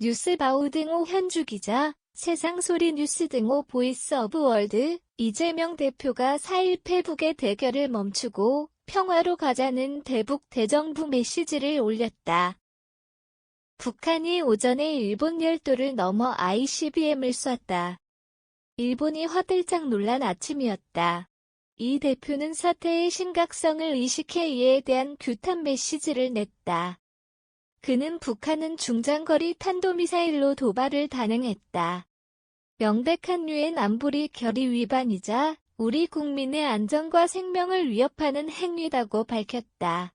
뉴스바우 등호 현주 기자, 세상소리 뉴스 등호 보이스 오브 월드, 이재명 대표가 4일 페북의 대결을 멈추고 평화로 가자는 대북 대정부 메시지를 올렸다. 북한이 오전에 일본 열도를 넘어 ICBM을 쐈다. 일본이 화들짝 놀란 아침이었다. 이 대표는 사태의 심각성을 의식해 이에 대한 규탄 메시지를 냈다. 그는 북한은 중장거리 탄도미사일로 도발을 단행했다. 명백한 유엔 안보리 결의 위반이자 우리 국민의 안전과 생명을 위협하는 행위라고 밝혔다.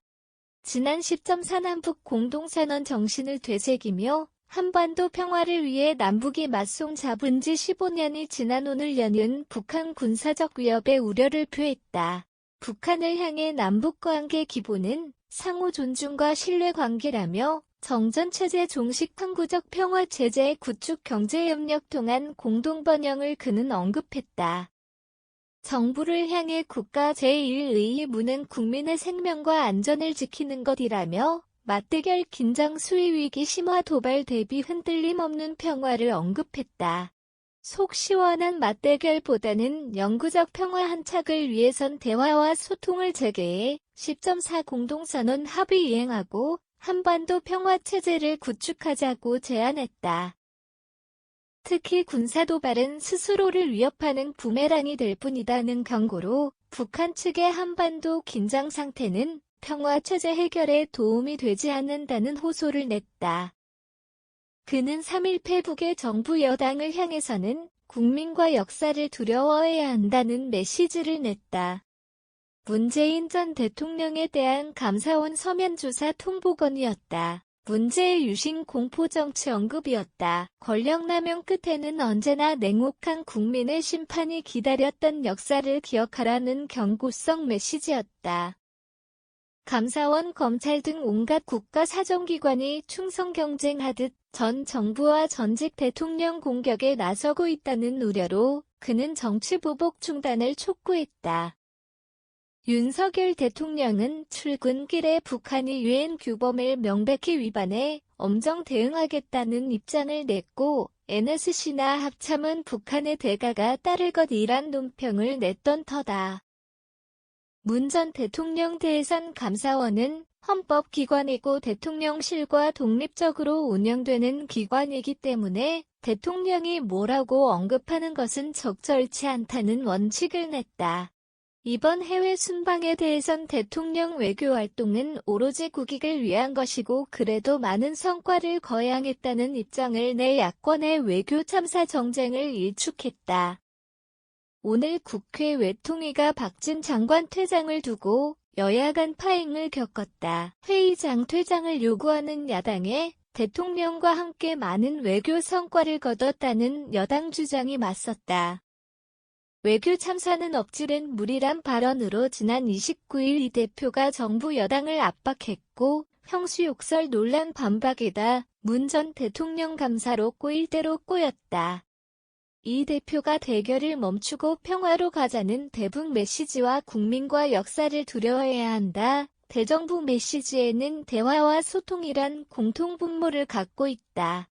지난 10.4 남북 공동선언 정신을 되새기며 한반도 평화를 위해 남북이 맞송 잡은 지 15년이 지난 오늘 연이은 북한 군사적 위협의 우려를 표했다. 북한을 향해 남북관계 기본은 상호 존중과 신뢰관계라며 정전체제 종식 항구적 평화체제의 구축 경제협력 통한 공동번영을 그는 언급했다. 정부를 향해 국가 제1의무는 국민의 생명과 안전을 지키는 것이라며 맞대결 긴장 수위 위기 심화 도발 대비 흔들림 없는 평화를 언급했다. 속 시원한 맞대결보다는 영구적 평화 한착을 위해선 대화와 소통을 재개해 10.4 공동선언 합의 이행하고 한반도 평화체제를 구축하자고 제안했다. 특히 군사도발은 스스로를 위협하는 부메랑이 될 뿐이다는 경고로 북한 측의 한반도 긴장 상태는 평화체제 해결에 도움이 되지 않는다는 호소를 냈다. 그는 3일 페북의 정부 여당을 향해서는 국민과 역사를 두려워해야 한다는 메시지를 냈다. 문재인 전 대통령에 대한 감사원 서면 조사 통보건이었다. 문제의 유신 공포정치 언급이었다. 권력남용 끝에는 언제나 냉혹한 국민의 심판이 기다렸던 역사를 기억하라는 경고성 메시지였다. 감사원, 검찰 등 온갖 국가 사정기관이 충성 경쟁하듯 전 정부와 전직 대통령 공격에 나서고 있다는 우려로 그는 정치보복 중단을 촉구했다. 윤석열 대통령은 출근길에 북한이 유엔 규범을 명백히 위반해 엄정 대응하겠다는 입장을 냈고 NSC나 합참은 북한의 대가가 따를 것이란 논평을 냈던 터다. 문 전 대통령 대선 감사원은 헌법기관이고 대통령실과 독립적으로 운영되는 기관이기 때문에 대통령이 뭐라고 언급하는 것은 적절치 않다는 원칙을 냈다. 이번 해외 순방에 대해선 대통령 외교활동은 오로지 국익을 위한 것이고 그래도 많은 성과를 거양했다는 입장을 내 야권의 외교 참사 정쟁을 일축했다. 오늘 국회 외통위가 박진 장관 퇴장을 두고 여야 간 파행을 겪었다. 회의장 퇴장을 요구하는 야당에 대통령과 함께 많은 외교 성과를 거뒀다는 여당 주장이 맞섰다. 외교 참사는 엎질은 물이란 발언으로 지난 29일 이 대표가 정부 여당을 압박했고 형수욕설 논란 반박에다 문 전 대통령 감사로 꼬일 대로 꼬였다. 이 대표가 대결을 멈추고 평화로 가자는 대북 메시지와 국민과 역사를 두려워해야 한다. 대정부 메시지에는 대화와 소통이란 공통분모를 갖고 있다.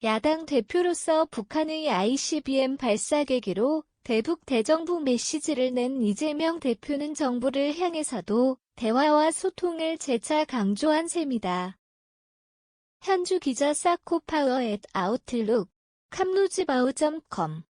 야당 대표로서 북한의 ICBM 발사 계기로 대북 대정부 메시지를 낸 이재명 대표는 정부를 향해서도 대화와 소통을 재차 강조한 셈이다. 현주 기자 사코파워@아웃룩, 캄루즈바우.com